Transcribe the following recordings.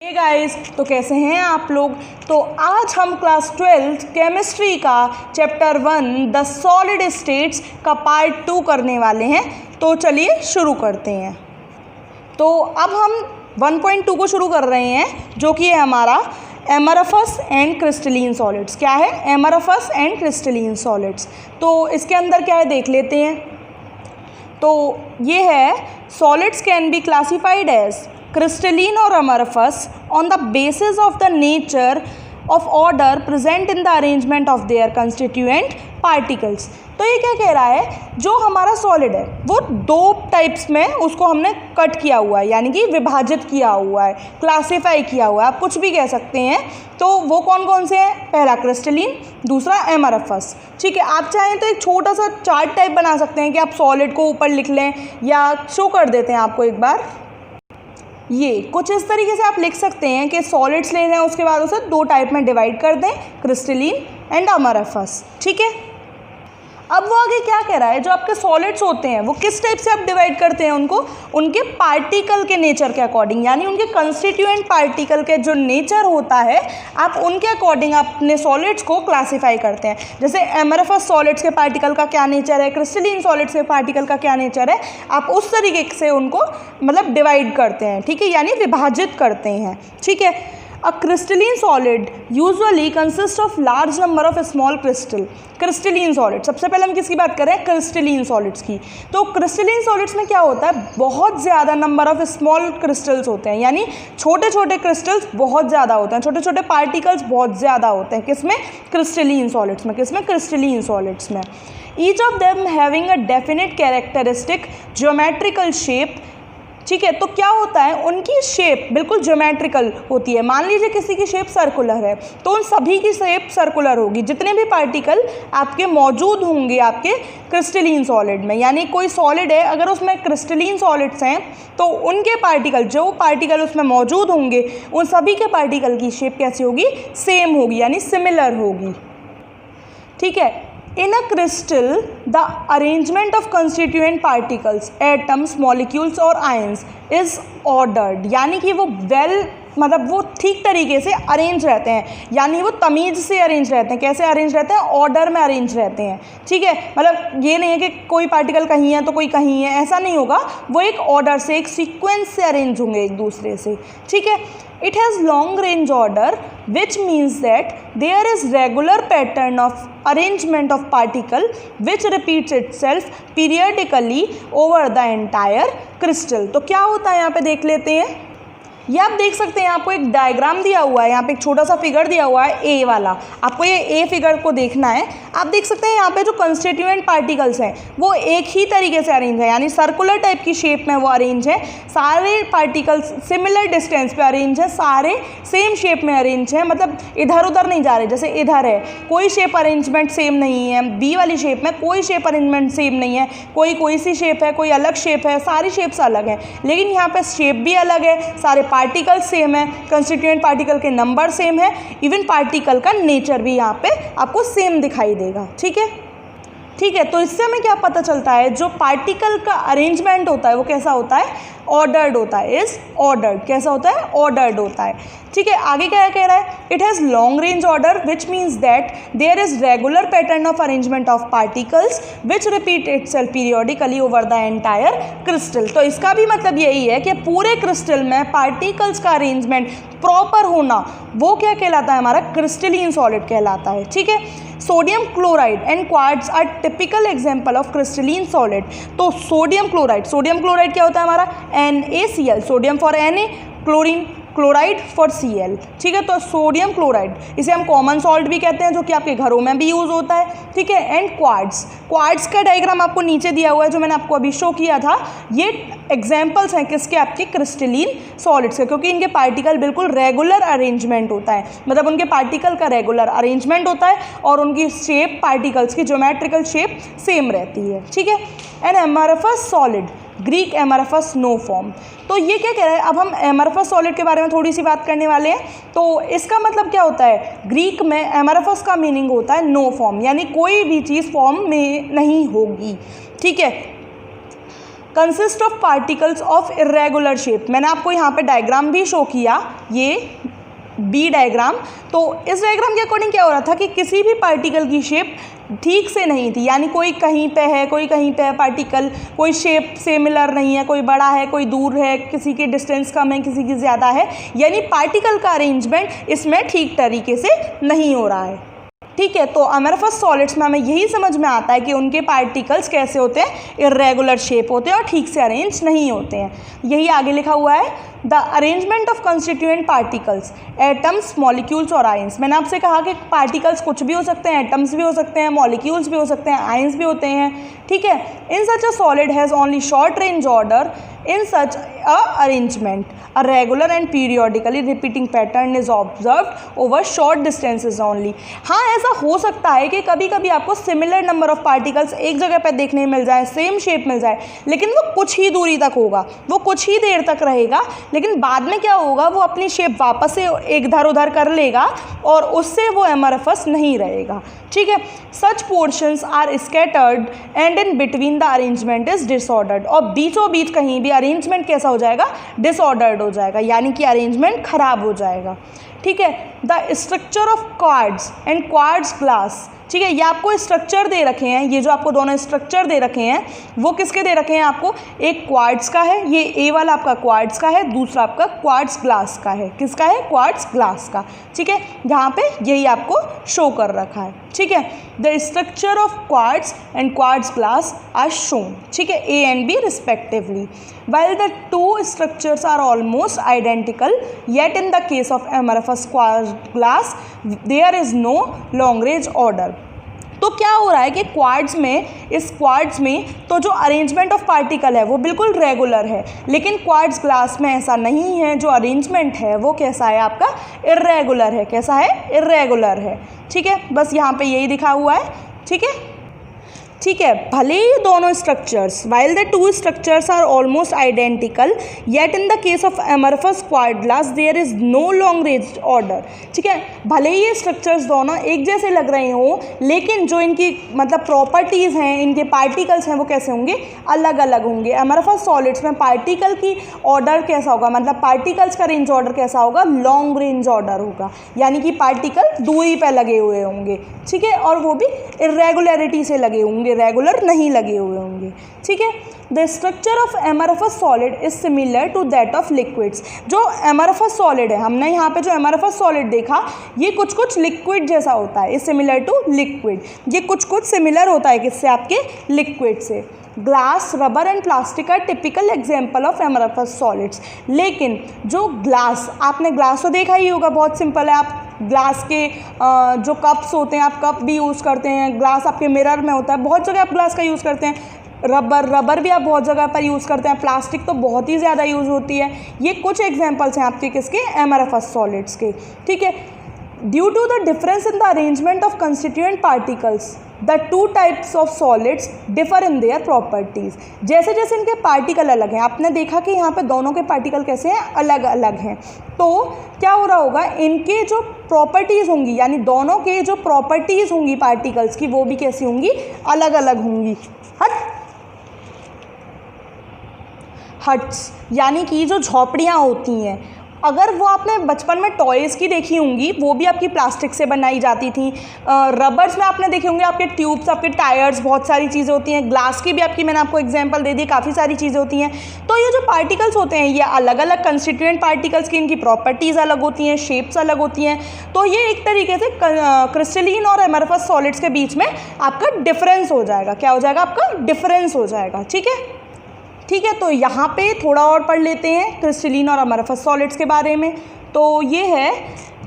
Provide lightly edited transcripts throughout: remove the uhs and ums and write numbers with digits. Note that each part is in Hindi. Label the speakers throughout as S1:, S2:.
S1: हे गाइस, तो कैसे हैं आप लोग। तो आज हम क्लास 12 केमिस्ट्री का चैप्टर 1 द सॉलिड स्टेट्स का पार्ट 2 करने वाले हैं। तो चलिए शुरू करते हैं। तो अब हम 1.2 को शुरू कर रहे हैं, जो कि है हमारा एमरफस एंड क्रिस्टलीन सॉलिड्स। क्या है? Amorphous and crystalline solids. तो इसके अंदर क्या है देख लेते हैं। तो ये है solids can be classified as crystalline or amorphous on the basis of the nature of order present in the arrangement of their constituent particles। तो ये क्या कह रहा है, जो हमारा सॉलिड है वो दो टाइप्स में उसको हमने कट किया हुआ है, यानी कि विभाजित किया हुआ है, क्लासिफाई किया हुआ है, आप कुछ भी कह सकते हैं। तो वो कौन कौन से हैं? पहला क्रिस्टलीन, दूसरा एमरफस। ठीक है, आप चाहें तो एक छोटा सा चार्ट टाइप बना सकते हैं कि आप सॉलिड को ऊपर लिख लें, या शो कर देते हैं आपको एक बार। ये कुछ इस तरीके से आप लिख सकते हैं कि सॉलिड्स ले रहे हैं, उसके बाद उसे दो टाइप में डिवाइड कर दें, क्रिस्टलीन एंड अमरफस। ठीक है, अब वो आगे क्या कह रहा है, जो आपके सॉलिड्स होते हैं वो किस टाइप से आप डिवाइड करते हैं उनको, उनके पार्टिकल के नेचर के अकॉर्डिंग, यानी उनके कंस्टिट्यूएंट पार्टिकल के जो नेचर होता है आप उनके अकॉर्डिंग अपने सॉलिड्स को क्लासीफाई करते हैं। जैसे एमरफस सॉलिड्स के पार्टिकल का क्या नेचर है, क्रिस्टलीन सॉलिड्स के पार्टिकल का क्या नेचर है, आप उस तरीके से उनको मतलब डिवाइड करते हैं। ठीक है, यानी विभाजित करते हैं। ठीक है, A crystalline solid usually consists of large number of small crystal। Crystalline solid, सबसे पहले हम किसकी बात कर रहे हैं? क्रिस्टलीन सॉलिड्स की। तो क्रिस्टलीन सॉलिड्स में क्या होता है, बहुत ज़्यादा नंबर ऑफ स्मॉल क्रिस्टल्स होते हैं, यानी छोटे छोटे क्रिस्टल्स बहुत ज़्यादा होते हैं, छोटे छोटे पार्टिकल्स बहुत ज़्यादा होते हैं। किसमें? क्रिस्टलीन सॉलिड्स में। किसमें? क्रिस्टलीन सॉलिड्स में। Each of them having a definite characteristic geometrical shape. ठीक है, तो क्या होता है, उनकी शेप बिल्कुल ज्योमेट्रिकल होती है। मान लीजिए किसी की शेप सर्कुलर है, तो उन सभी की शेप सर्कुलर होगी, जितने भी पार्टिकल आपके मौजूद होंगे आपके क्रिस्टलीन सॉलिड में। यानी कोई सॉलिड है, अगर उसमें क्रिस्टलीन सॉलिड्स हैं तो उनके पार्टिकल, जो पार्टिकल उसमें मौजूद होंगे, उन सभी के पार्टिकल की शेप कैसी होगी? सेम होगी, यानी सिमिलर होगी। ठीक है, in a crystal the arrangement of constituent particles, atoms, molecules और ions is ordered। यानी कि वो मतलब वो ठीक तरीके से अरेंज रहते हैं, यानी वो तमीज़ से अरेंज रहते हैं। कैसे अरेंज रहते हैं? ऑर्डर में अरेंज रहते हैं। ठीक है, मतलब ये नहीं है कि कोई पार्टिकल कहीं है तो कोई कहीं है, ऐसा नहीं होगा। वो एक ऑर्डर से, एक सीक्वेंस से अरेंज होंगे एक दूसरे से। ठीक है, it has long range order, which means that there is regular pattern of arrangement of particle which repeats itself periodically over the entire crystal। तो क्या होता है यहाँ पे देख लेते हैं। ये आप देख सकते हैं, आपको एक डायग्राम दिया हुआ है, यहाँ पे एक छोटा सा फिगर दिया हुआ है ए वाला। आपको ये ए फिगर को देखना है। आप देख सकते हैं यहाँ पे जो कंस्टिट्यूएंट पार्टिकल्स हैं वो एक ही तरीके से अरेंज है, यानी सर्कुलर टाइप की शेप में वो अरेंज है। सारे पार्टिकल्स सिमिलर डिस्टेंस पे अरेंज है, सारे सेम शेप में अरेंज है, मतलब इधर उधर नहीं जा रहे। जैसे इधर है कोई शेप अरेंजमेंट सेम नहीं है, बी वाली शेप में कोई शेप अरेंजमेंट सेम नहीं है, कोई सी शेप है, कोई अलग शेप है, सारी शेप्स अलग हैं। लेकिन यहाँ पर शेप भी अलग है, सारे पार्टिकल सेम है, कंस्टिट्यूएंट पार्टिकल के नंबर सेम है, इवन पार्टिकल का नेचर भी यहाँ पे आपको सेम दिखाई देगा। ठीक है, ठीक है, तो इससे हमें क्या पता चलता है, जो पार्टिकल का अरेंजमेंट होता है वो कैसा होता है? ऑर्डर्ड होता है। Is ordered. कैसा होता है? ऑर्डर्ड होता है। ठीक है, आगे क्या कह रहा है? It has long range order which means that there is regular pattern of arrangement of particles which repeat itself periodically over the entire crystal. तो इसका भी मतलब यही है कि पूरे क्रिस्टल में पार्टिकल्स का अरेंजमेंट प्रॉपर होना, वो क्या कहलाता है? हमारा क्रिस्टलीन सॉलिड कहलाता है। ठीक है, sodium chloride and quartz are typical example of crystalline solid. तो सोडियम क्लोराइड क्या होता है हमारा? NaCl, sodium for Na, chlorine, chloride for Cl। ठीक है, तो सोडियम क्लोराइड, इसे हम कॉमन सॉल्ट भी कहते हैं, जो कि आपके घरों में भी यूज़ होता है। ठीक है, एंड क्वार्ट्ज का डायग्राम आपको नीचे दिया हुआ है, जो मैंने आपको अभी शो किया था। ये एग्जाम्पल्स हैं किसके? आपके क्रिस्टलीन सॉलिड्स के, क्योंकि इनके पार्टिकल बिल्कुल रेगुलर अरेंजमेंट होता है, मतलब उनके पार्टिकल का रेगुलर अरेंजमेंट होता है और उनकी शेप, पार्टिकल्स की ज्योमेट्रिकल शेप सेम रहती है। ठीक है, an amorphous solid, Greek amorphous no form. तो ये क्या कह रहा है, अब हम एमरफस सॉलिड के बारे में थोड़ी सी बात करने वाले हैं। तो इसका मतलब क्या होता है? ग्रीक में एमरफस का मीनिंग होता है नो फॉर्म, यानी कोई भी चीज़ फॉर्म में नहीं होगी। ठीक है, consist of particles of irregular shape. मैंने आपको यहाँ पे डायग्राम भी शो किया, ये बी डायग्राम। तो इस डायग्राम के अकॉर्डिंग क्या हो रहा था कि किसी भी पार्टिकल की शेप ठीक से नहीं थी, यानी कोई कहीं पे है, कोई कहीं पे है पार्टिकल, कोई शेप सिमिलर नहीं है, कोई बड़ा है, कोई दूर है, किसी की डिस्टेंस कम है, किसी की ज़्यादा है, यानी पार्टिकल का अरेंजमेंट इसमें ठीक तरीके से नहीं हो रहा है। ठीक है, तो अमरफस सॉलिड्स में हमें यही समझ में आता है कि उनके पार्टिकल्स कैसे होते हैं, इर्रेगुलर शेप होते हैं और ठीक से अरेंज नहीं होते हैं। यही आगे लिखा हुआ है, the arrangement of constituent particles, atoms, molecules और आयंस। मैंने आपसे कहा कि पार्टिकल्स कुछ भी हो सकते हैं, एटम्स भी हो सकते हैं, मॉलिक्यूल्स भी हो सकते हैं, आयंस भी होते हैं। ठीक है, in such a solid has only short range order in such a arrangement a regular and periodically repeating pattern is observed over short distances only। हाँ, ऐसा हो सकता है कि कभी कभी आपको सिमिलर नंबर ऑफ पार्टिकल्स एक जगह पर देखने मिल जाए, सेम शेप मिल जाए, लेकिन वो कुछ ही दूरी तक होगा, वो कुछ ही देर तक रहेगा, लेकिन बाद में क्या होगा, वो अपनी शेप वापस से इधर उधर कर लेगा और उससे वो एमरफस नहीं रहेगा। ठीक है, such portions are scattered and in between the arrangement is disordered. और बीचों बीच कहीं भी अरेंजमेंट कैसा हो जाएगा, डिसऑर्डर्ड हो जाएगा, यानी कि अरेंजमेंट खराब हो जाएगा। ठीक है, the structure of quartz and quartz glass. ठीक है, ये आपको स्ट्रक्चर दे रखे हैं, ये जो आपको दोनों स्ट्रक्चर दे रखे हैं वो किसके दे रखे हैं आपको, एक क्वार्ट्ज का है, ये ए वाला आपका क्वार्ट्ज का है, दूसरा आपका क्वार्ट्ज ग्लास का है। किसका है, क्वार्ट्ज ग्लास का। ठीक है, यहाँ पे यही आपको शो कर रखा है। ठीक है, the structure of quartz and quartz glass are shown. ठीक है, A and B respectively. While the two structures are almost identical, yet in the case of amorphous quartz glass there is no long range order। तो क्या हो रहा है कि क्वार्ट्ज में, इस क्वार्ट्ज में तो जो अरेंजमेंट ऑफ पार्टिकल है वो बिल्कुल रेगुलर है, लेकिन क्वार्ट्ज ग्लास में ऐसा नहीं है, जो अरेंजमेंट है वो कैसा है आपका, इर्रेगुलर है। कैसा है, इर्रेगुलर है। ठीक है, बस यहाँ पे यही दिखा हुआ है। ठीक है, ठीक है, भले ही दोनों structures, while the two structures are almost identical, yet in the case of amorphous quartz glass there is no long range order. ठीक है, भले ही ये स्ट्रक्चर्स दोनों एक जैसे लग रहे हों, लेकिन जो इनकी मतलब प्रॉपर्टीज़ हैं, इनके पार्टिकल्स हैं, वो कैसे होंगे, अलग अलग होंगे। एमरफस सॉलिड्स में पार्टिकल की ऑर्डर कैसा होगा, मतलब पार्टिकल्स का रेंज ऑर्डर कैसा होगा, लॉन्ग रेंज ऑर्डर होगा, यानी कि पार्टिकल दूरी पर लगे हुए होंगे। ठीक है, और वो भी इरेगुलरिटी से लगे होंगे, रेगुलर नहीं लगे हुए होंगे। ठीक है, the structure of amorphous solid is similar to that of liquids. जो एमरफस सॉलिड है, हमने यहाँ पे जो एमरफस सॉलिड देखा, ये कुछ कुछ लिक्विड जैसा होता है, इज सिमिलर टू लिक्विड। ये कुछ कुछ सिमिलर होता है किससे, आपके लिक्विड से। Glass, rubber and plastic are typical example of amorphous solids. लेकिन जो ग्लास, आपने ग्लास तो देखा ही होगा, बहुत सिंपल है। आप ग्लास के जो कप्स होते हैं, आप कप भी यूज़ करते हैं, ग्लास आपके मिरर में होता है, बहुत जगह आप ग्लास का यूज़ करते हैं। रबर भी आप बहुत जगह पर यूज़ करते हैं, प्लास्टिक तो बहुत ही ज़्यादा यूज़ होती है। ये कुछ एग्जांपल्स हैं आपके किसके, एमरफस सॉलिड्स के। ठीक है, due to the difference in the arrangement of constituent particles the two types of solids differ in their properties. जैसे जैसे इनके पार्टिकल अलग हैं, आपने देखा कि यहाँ पे दोनों के पार्टिकल कैसे हैं, अलग अलग हैं, तो क्या हो रहा होगा, इनके जो प्रॉपर्टीज़ होंगी, यानी दोनों के जो प्रॉपर्टीज़ होंगी पार्टिकल्स की, वो भी कैसी होंगी, अलग अलग होंगी। हट्स यानी कि जो झोपड़ियाँ होती हैं, अगर वो आपने बचपन में टॉयज़ की देखी होंगी, वो भी आपकी प्लास्टिक से बनाई जाती थी। रबर्स में आपने देखे होंगे आपके ट्यूब्स, आपके टायर्स, बहुत सारी चीज़ें होती हैं। ग्लास की भी आपकी मैंने आपको एग्जांपल दे दी, काफ़ी सारी चीज़ें होती हैं। तो ये जो पार्टिकल्स होते हैं, ये अलग अलग कंस्टिट्यूएंट पार्टिकल्स की, इनकी प्रॉपर्टीज़ अलग होती हैं, शेप्स अलग होती हैं। तो ये एक तरीके से क्रिस्टलीन और एमरफस सॉलिड्स के बीच में आपका डिफरेंस हो जाएगा। क्या हो जाएगा, आपका डिफरेंस हो जाएगा। ठीक है, ठीक है, तो यहाँ पे थोड़ा और पढ़ लेते हैं क्रिस्टलीन और अमरफस सॉलिड्स के बारे में। तो ये है,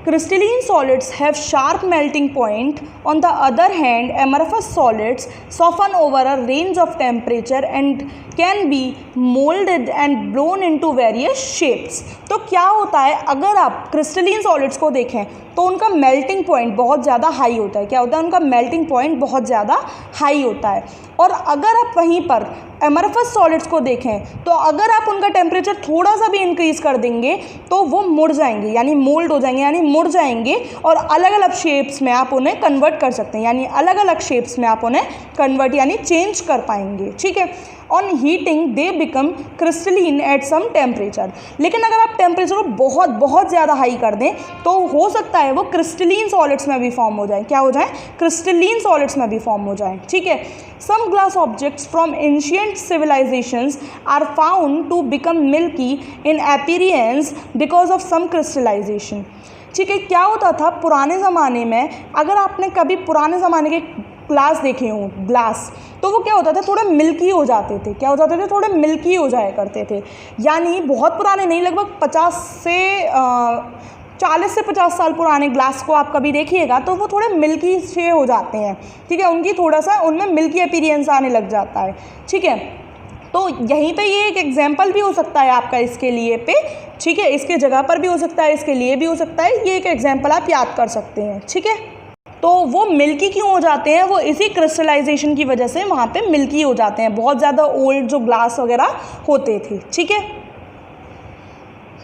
S1: crystalline solids have sharp melting point. On the other hand, amorphous solids soften over a range of temperature and can be molded and blown into various shapes. तो क्या होता है, अगर आप क्रिस्टलीन सॉलिड्स को देखें तो उनका मेल्टिंग पॉइंट बहुत ज़्यादा हाई होता है। क्या होता है, उनका मेल्टिंग पॉइंट बहुत ज़्यादा हाई होता है। और अगर आप वहीं पर एमरफस सॉलिड्स को देखें तो अगर आप उनका टेम्परेचर थोड़ा सा भी इंक्रीज़ कर देंगे तो वो मुड़ जाएंगे, यानी मोल्ड हो जाएंगे, यानी मुड़ जाएंगे और अलग अलग शेप्स में आप उन्हें कन्वर्ट कर सकते हैं, यानी अलग अलग शेप्स में आप उन्हें कन्वर्ट यानी चेंज कर पाएंगे। ठीक है, on heating they become crystalline at some temperature. लेकिन अगर आप टेम्परेचर को बहुत बहुत ज़्यादा हाई कर दें तो हो सकता है वो क्रिस्टलीन सॉलिड्स में भी फॉर्म हो जाए। क्या हो जाए? क्रिस्टलीन सॉलिड्स में भी फॉर्म हो जाए। ठीक है। Some glass objects from ancient civilisations are found to become milky in appearance because of some crystallisation. ठीक है। क्या होता था पुराने ज़माने में, अगर आपने कभी पुराने ज़माने के ग्लास देखे हों, ग्लास, तो वो क्या होता था, थोड़े मिल्की हो जाते थे। क्या हो जाते थे? थोड़े मिल्की हो जाया करते थे। यानी बहुत पुराने नहीं, लगभग 40 से 50 साल पुराने ग्लास को आप कभी देखिएगा तो वो थोड़े मिल्की से हो जाते हैं। ठीक है। उनकी थोड़ा सा उनमें मिल्की अपीयरेंस आने लग जाता है। ठीक है। तो यहीं पे ये एक एग्जाम्पल भी हो सकता है आपका इसके लिए पे। ठीक है। इसके जगह पर भी हो सकता है, इसके लिए भी हो सकता है। ये एक एग्जाम्पल आप याद कर सकते हैं। ठीक है। तो वो मिल्की क्यों हो जाते हैं? वो इसी क्रिस्टलाइजेशन की वजह से वहाँ पे मिल्की हो जाते हैं। बहुत ज़्यादा ओल्ड जो ग्लास वगैरह होते थे। ठीक है।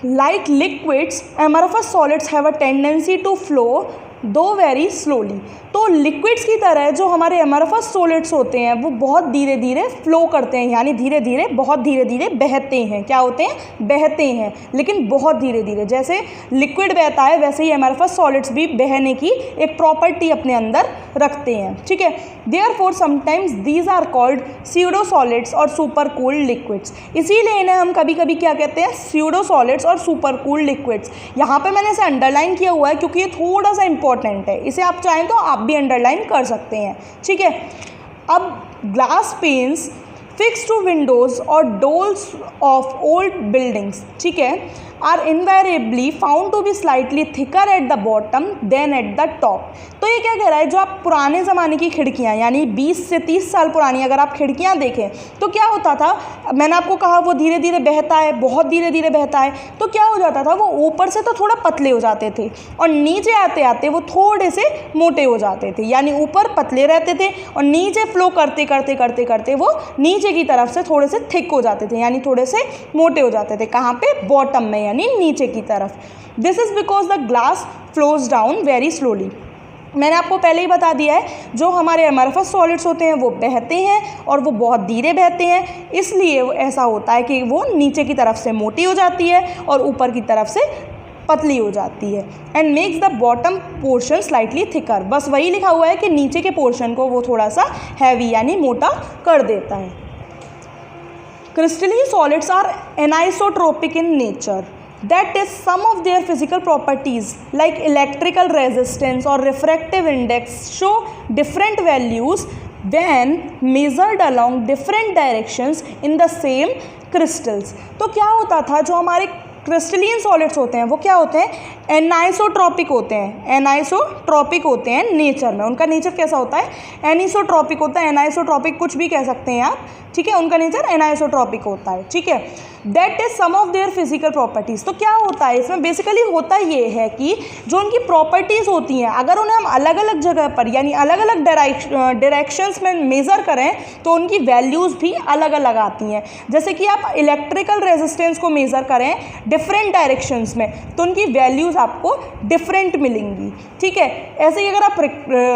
S1: Like liquids, amorphous solids have a tendency to flow though very slowly. तो लिक्विड्स की तरह जो हमारे एमरफस सॉलिड्स होते हैं वो बहुत धीरे धीरे फ्लो करते हैं, यानी धीरे धीरे, बहुत धीरे धीरे बहते हैं। क्या होते हैं? बहते हैं, लेकिन बहुत धीरे धीरे। जैसे लिक्विड बहता है वैसे ही एमरफस सॉलिड्स भी बहने की एक प्रॉपर्टी अपने अंदर रखते हैं। ठीक है। Therefore sometimes these are called pseudo solids और सुपर कूल्ड लिक्विड्स। इसीलिए इन्हें हम कभी कभी क्या कहते हैं? स्यूडो सॉलिड्स और सुपर कूल्ड लिक्विड्स। यहाँ पे मैंने इसे अंडरलाइन किया हुआ है क्योंकि ये थोड़ा सा इंपॉर्टेंट है। इसे आप चाहें तो आप भी अंडरलाइन कर सकते हैं। ठीक है। अब glass panes fix to windows और डोर्स ऑफ ओल्ड बिल्डिंग्स, ठीक है, are invariably found to be slightly thicker at the bottom than at the top. तो ये क्या कह रहा है? जो आप पुराने ज़माने की खिड़कियाँ, यानी 20 से 30 साल पुरानी अगर आप खिड़कियाँ देखें तो क्या होता था, मैंने आपको कहा वो धीरे धीरे बहता है, बहुत धीरे धीरे बहता है। तो क्या हो जाता था, वो ऊपर से तो थोड़ा पतले हो जाते थे और नीचे आते आते वो थोड़े से मोटे हो जाते थे। यानी ऊपर पतले रहते थे और नीचे फ्लो करते करते करते करते वो नीचे की तरफ से थोड़े से थिक हो जाते थे, यानी थोड़े से मोटे हो जाते थे। कहाँ पे? बॉटम में, यानी नीचे की तरफ। This is because the glass flows down very slowly. मैंने आपको पहले ही बता दिया है, जो हमारे एमरफस सॉलिड्स होते हैं वो बहते हैं और वो बहुत धीरे बहते हैं, इसलिए ऐसा होता है कि वो नीचे की तरफ से मोटी हो जाती है और ऊपर की तरफ से पतली हो जाती है। And makes the bottom portion slightly thicker. बस वही लिखा हुआ है कि नीचे के पोर्शन को वो थोड़ा सा हैवी यानी मोटा कर देता है। Crystalline solids are anisotropic in nature. That is, some of their physical properties like electrical resistance or refractive index show different values when measured along different directions in the same crystals। तो क्या होता था, जो हमारे क्रिस्टलीन सॉलिड्स होते हैं वो क्या होते हैं? एनाइसोट्रॉपिक होते हैं। एनाइसोट्रॉपिक होते हैं नेचर में। उनका नेचर कैसा होता है? एनिसोट्रॉपिक होता है। एनाइसोट्रॉपिक कुछ भी कह सकते हैं आप। ठीक है। उनका नेचर एनाइसोट्रॉपिक होता है। ठीक है। That is some of their physical properties. तो क्या होता है इसमें? बेसिकली होता ये है कि जो उनकी प्रॉपर्टीज़ होती हैं, अगर उन्हें हम अलग अलग जगह पर यानी अलग अलग डायरेक्शंस में मेज़र करें तो उनकी वैल्यूज़ भी अलग अलग आती हैं। जैसे कि आप इलेक्ट्रिकल रेजिस्टेंस को मेज़र करें डिफरेंट डायरेक्शंस में तो उनकी वैल्यूज़ आपको डिफरेंट मिलेंगी। ठीक है। ऐसे ही अगर आप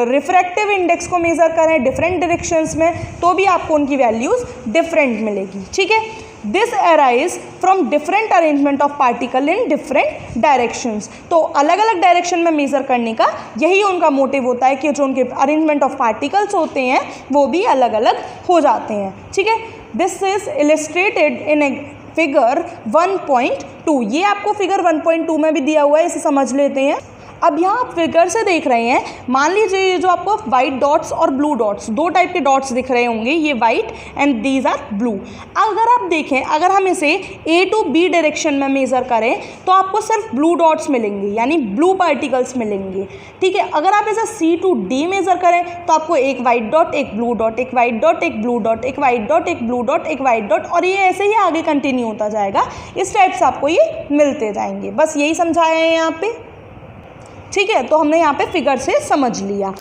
S1: रिफ्रैक्टिव इंडेक्स को मेज़र करें डिफरेंट डायरेक्शंस में तो भी आपको उनकी वैल्यूज़ डिफरेंट मिलेगी। ठीक है। This arise from different arrangement of particle in different directions. तो अलग अलग डायरेक्शन में मेज़र करने का यही उनका मोटिव होता है कि जो उनके अरेंजमेंट ऑफ पार्टिकल्स होते हैं वो भी अलग अलग हो जाते हैं। ठीक है। This is illustrated in a figure 1.2। ये आपको फिगर 1.2 में भी दिया हुआ है, इसे समझ लेते हैं। अब यहाँ आप फिगर से देख रहे हैं, मान लीजिए ये जो आपको वाइट डॉट्स और ब्लू डॉट्स, दो टाइप के डॉट्स दिख रहे होंगे, ये white and these are blue. अगर आप देखें, अगर हम इसे A to B डायरेक्शन में मेज़र करें तो आपको सिर्फ ब्लू डॉट्स मिलेंगे, यानी ब्लू पार्टिकल्स मिलेंगे। ठीक है। अगर आप इसे C to D मेज़र करें तो आपको एक वाइट डॉट, एक ब्लू डॉट, एक वाइट डॉट, एक ब्लू डॉट, एक वाइट डॉट, एक ब्लू डॉट, एक वाइट डॉट, और ये ऐसे ही आगे कंटिन्यू होता जाएगा। इस टाइप से आपको ये मिलते जाएंगे। बस यही समझाया है यहाँ पे। ठीक है। तो हमने यहाँ पे फिगर से समझ लिया।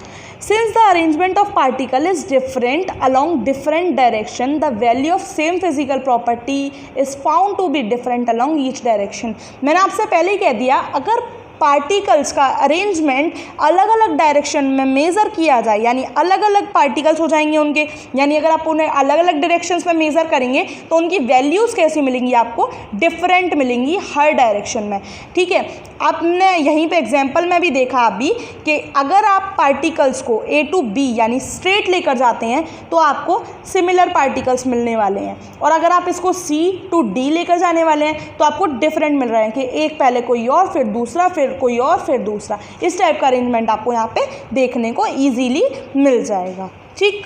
S1: Since the arrangement of particle is different along different direction, the value of same physical property is found to be different along each direction. मैंने आपसे पहले ही कह दिया, अगर पार्टिकल्स का अरेंजमेंट अलग अलग डायरेक्शन में मेज़र किया जाए, यानी अलग अलग पार्टिकल्स हो जाएंगे उनके, यानी अगर आप उन्हें अलग अलग डायरेक्शंस में मेज़र करेंगे तो उनकी वैल्यूज़ कैसी मिलेंगी आपको, डिफरेंट मिलेंगी हर डायरेक्शन में। ठीक है, आपने यहीं पे एग्जांपल में भी देखा अभी कि अगर आप पार्टिकल्स को A to B यानी स्ट्रेट लेकर जाते हैं तो आपको सिमिलर पार्टिकल्स मिलने वाले हैं, और अगर आप इसको C to D लेकर जाने वाले हैं तो आपको डिफरेंट मिल रहे हैं कि एक पहले कोई और, फिर दूसरा, फिर कोई और, फिर दूसरा। इस टाइप का अरेंजमेंट आपको यहाँ पे देखने को ईजीली मिल जाएगा। ठीक,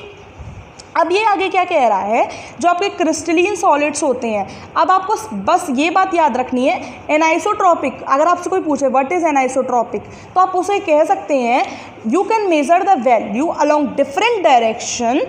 S1: अब ये आगे क्या कह रहा है, जो आपके क्रिस्टलीन सॉलिड्स होते हैं, अब आपको बस ये बात याद रखनी है, एनाइसोट्रॉपिक, अगर आपसे कोई पूछे व्हाट इज़ एनाइसोट्रॉपिक तो आप उसे कह सकते हैं you can measure the value along different direction,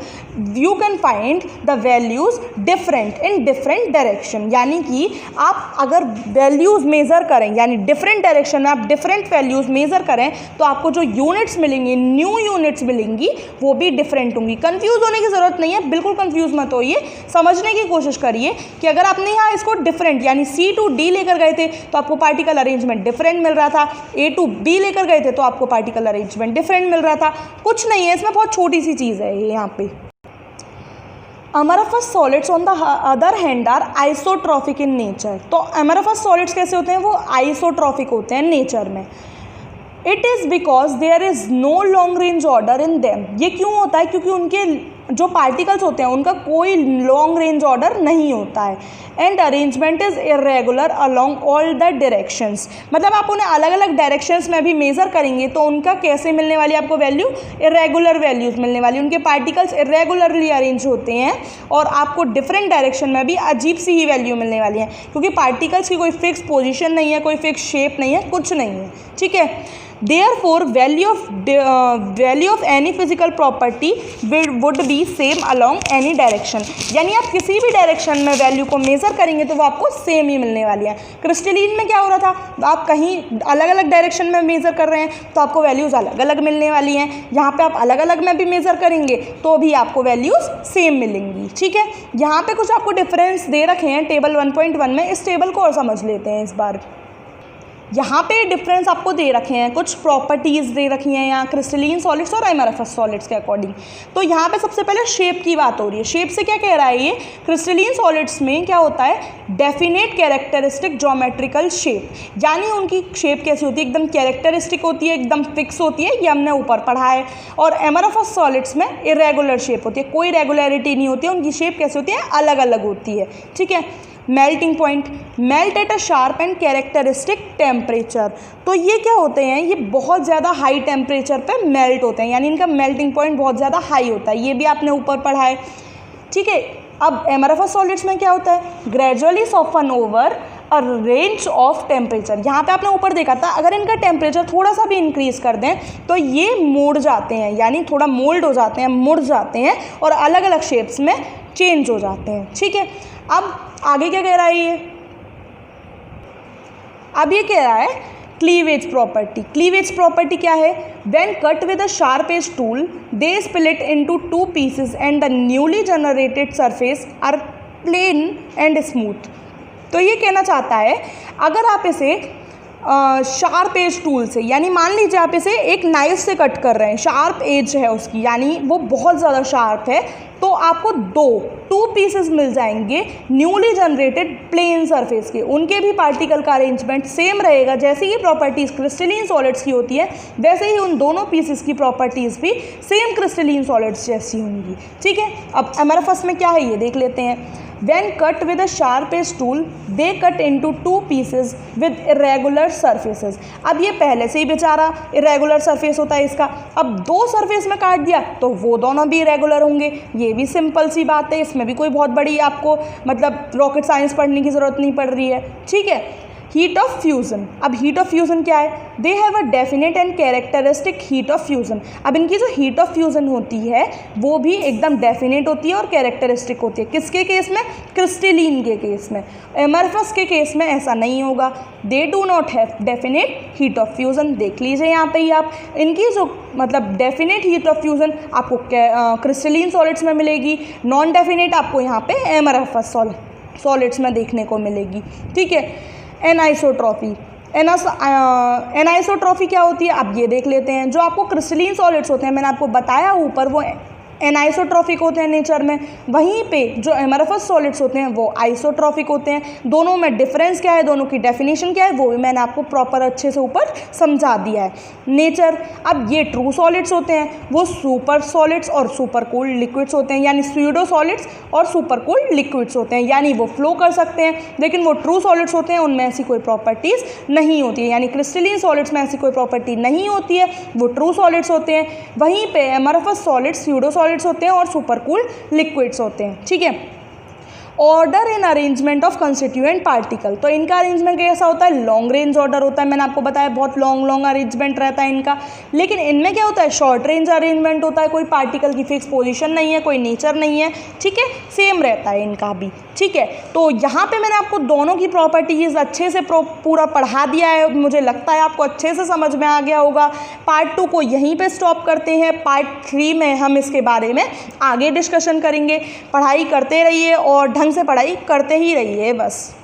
S1: you can find the values different in different direction. यानी कि आप अगर वैल्यूज़ मेज़र करें, यानी डिफरेंट डायरेक्शन में आप डिफरेंट वैल्यूज़ मेज़र करें तो आपको जो यूनिट्स मिलेंगी, न्यू यूनिट्स मिलेंगी, वो भी डिफरेंट होंगी। कंफ्यूज होने की ज़रूरत नहीं है, बिल्कुल कंफ्यूज मत होइए, समझने की कोशिश करिए कि अगर आपने यहाँ इसको डिफरेंट यानी C to D लेकर गए थे तो आपको पार्टिकल अरेंजमेंट डिफरेंट मिल रहा था, A to B लेकर गए थे तो आपको पार्टिकल अरेंजमेंट डिफरेंट मिल रहा था। कुछ नहीं है इसमें, बहुत छोटी सी चीज़ है ये यहाँ पे। Amorphous solids on the other hand are isotropic in nature. तो अमरफस सॉलिड्स कैसे होते हैं, वो आइसोट्रॉफिक होते हैं नेचर में। It is because there is no long range order in them. ये क्यों होता है, क्योंकि उनके जो पार्टिकल्स होते हैं उनका कोई लॉन्ग रेंज ऑर्डर नहीं होता है। And arrangement is irregular along all the directions, मतलब आप उन्हें अलग अलग डायरेक्शंस में भी मेज़र करेंगे तो उनका कैसे मिलने वाली आपको वैल्यू, इरेगुलर वैल्यूज़ मिलने वाली। उनके पार्टिकल्स इरेगुलरली अरेंज होते हैं और आपको डिफरेंट डायरेक्शन में भी अजीब सी ही वैल्यू मिलने वाली है, क्योंकि पार्टिकल्स की कोई फिक्स पोजिशन नहीं है, कोई फिक्स शेप नहीं है, कुछ नहीं है। ठीक है, Therefore, value of any physical property would be same along any direction। यानी आप किसी भी डायरेक्शन में वैल्यू को मेज़र करेंगे तो वो आपको सेम ही मिलने वाली है। क्रिस्टलीन में क्या हो रहा था, आप कहीं अलग अलग डायरेक्शन में मेज़र कर रहे हैं तो आपको वैल्यूज़ अलग अलग मिलने वाली हैं, यहाँ पे आप अलग अलग में भी मेज़र करेंगे तो भी आपको वैल्यूज़ सेम मिलेंगी। ठीक है, यहाँ पे कुछ आपको डिफरेंस दे रखे हैं टेबल 1.1 में, इस टेबल को और समझ लेते हैं इस बार। यहाँ पे डिफरेंस आपको दे रखे हैं, कुछ प्रॉपर्टीज़ दे रखी हैं यहाँ क्रिस्टलीन सॉलिड्स और अमरफस सॉलिड्स के अकॉर्डिंग। तो यहाँ पे सबसे पहले शेप की बात हो रही है। शेप से क्या कह रहा है ये, क्रिस्टलीन सॉलिड्स में क्या होता है, डेफिनेट कैरेक्टरिस्टिक ज्योमेट्रिकल शेप, यानी उनकी शेप कैसी होती है, एकदम कैरेक्टरिस्टिक होती है, एकदम फिक्स होती है, ये हमने ऊपर पढ़ा है। और अमरफस सॉलिड्स में इरेगुलर शेप होती है, कोई रेगुलरिटी नहीं होती है, उनकी शेप कैसी होती है, अलग अलग होती है। ठीक है, melting point, melt at a sharp and characteristic temperature. तो ये क्या होते हैं, ये बहुत ज़्यादा हाई टेम्परेचर पे मेल्ट होते हैं, यानी इनका मेल्टिंग पॉइंट बहुत ज़्यादा हाई होता है, ये भी आपने ऊपर पढ़ा है। ठीक है, अब अमरफस सॉलिड्स में क्या होता है, gradually soften over a range of temperature. यहाँ पे आपने ऊपर देखा था, अगर इनका टेम्परेचर थोड़ा सा भी इंक्रीज़ कर दें तो ये मुड़ जाते हैं, यानी थोड़ा मोल्ड हो जाते हैं, मुड़ जाते हैं और अलग अलग शेप्स में चेंज हो जाते हैं। ठीक है, अब आगे क्या कह रहा है ये, अब ये कह रहा है क्लीवेज प्रॉपर्टी। क्लीवेज प्रॉपर्टी क्या है, when cut with a sharp edge tool they split into 2 pieces and the newly generated surface are plain and smooth. तो ये कहना चाहता है, अगर आप इसे शार्प एज टूल से, यानी मान लीजिए आप इसे एक नाइफ से कट कर रहे हैं, शार्प एज है उसकी, यानी वो बहुत ज़्यादा शार्प है, तो आपको 2 पीसेस मिल जाएंगे न्यूली जनरेटेड प्लेन सरफेस के। उनके भी पार्टिकल का अरेंजमेंट सेम रहेगा, जैसे ही प्रॉपर्टीज़ क्रिस्टलीन सॉलिड्स की होती है वैसे ही उन दोनों पीसेस की प्रॉपर्टीज़ भी सेम क्रिस्टलीन सॉलिड्स जैसी होंगी। ठीक है, अब अमरफस में क्या है ये देख लेते हैं। When cut with a sharp edge tool, they cut into 2 pieces with irregular surfaces। अब ये पहले से ही बेचारा irregular surface होता है इसका, अब 2 सरफेस में काट दिया तो वो दोनों भी irregular होंगे। ये भी सिंपल सी बात है, इसमें भी कोई बहुत बड़ी आपको मतलब रॉकेट साइंस पढ़ने की ज़रूरत नहीं पड़ रही है। ठीक है, हीट ऑफ फ्यूज़न। अब हीट ऑफ फ्यूज़न क्या है, they have a definite and characteristic heat of fusion. अब इनकी जो हीट ऑफ फ्यूज़न होती है वो भी एकदम डेफिनेट होती है और कैरेक्टरिस्टिक होती है। किसके केस में, क्रिस्टलीन के केस में। अमरफस के केस में ऐसा नहीं होगा, they do not have definite heat of fusion. देख लीजिए यहाँ पे ही आप, इनकी जो मतलब डेफिनेट हीट ऑफ फ्यूज़न आपको क्रिस्टलीन सॉलिड्स में मिलेगी, नॉन डेफिनेट आपको यहाँ पे अमरफस सॉलिड्स में देखने को मिलेगी। ठीक है, एनाइसोट्रॉफी। एनाइसोट्रॉफी क्या होती है अब ये देख लेते हैं। जो आपको क्रिस्टलीन सॉलिड्स होते हैं मैंने आपको बताया ऊपर वो एनाइसोट्रॉफिक होते हैं नेचर में, वहीं पे जो एमरफस सॉलिड्स होते हैं वो आइसोट्रॉफिक होते हैं। दोनों में डिफरेंस क्या है, दोनों की डेफिनेशन क्या है वो भी मैंने आपको प्रॉपर अच्छे से ऊपर समझा दिया है। नेचर, अब ये ट्रू सॉलिड्स होते हैं, वो सुपर सॉलिड्स और सुपर कूल्ड लिक्विड्स होते हैं, यानी स्यूडो सॉलिड्स और सुपर कूल्ड लिक्विड्स होते हैं, यानी वो फ्लो कर सकते हैं लेकिन वो ट्रू सॉलिड्स होते हैं, उनमें ऐसी कोई प्रॉपर्टीज़ नहीं होती है, यानी क्रिस्टलीन सॉलिड्स में ऐसी कोई प्रॉपर्टी नहीं होती है, वो ट्रू सॉलिड्स होते हैं। वहीं पे एमरफस सॉलिड्स स्यूडो सॉलिड्स होते हैं और सुपर कूल्ड लिक्विड्स होते हैं। ठीक है। Order in arrangement of constituent particle, तो इनका अरेंजमेंट कैसा होता है, लॉन्ग रेंज ऑर्डर होता है। मैंने आपको बताया बहुत लॉन्ग अरेंजमेंट रहता है इनका, लेकिन इनमें क्या होता है, शॉर्ट रेंज अरेंजमेंट होता है। कोई पार्टिकल की फिक्स पोजीशन नहीं है, कोई नेचर नहीं है। ठीक है, सेम रहता है इनका भी। ठीक है, तो यहाँ पे मैंने आपको दोनों की प्रॉपर्टीज़ अच्छे से पूरा पढ़ा दिया है, मुझे लगता है आपको अच्छे से समझ में आ गया होगा। पार्ट 2 को यहीं पे स्टॉप करते हैं, पार्ट 3 में हम इसके बारे में आगे डिस्कशन करेंगे। पढ़ाई करते रहिए और ढंग से पढ़ाई करते ही रहिए बस।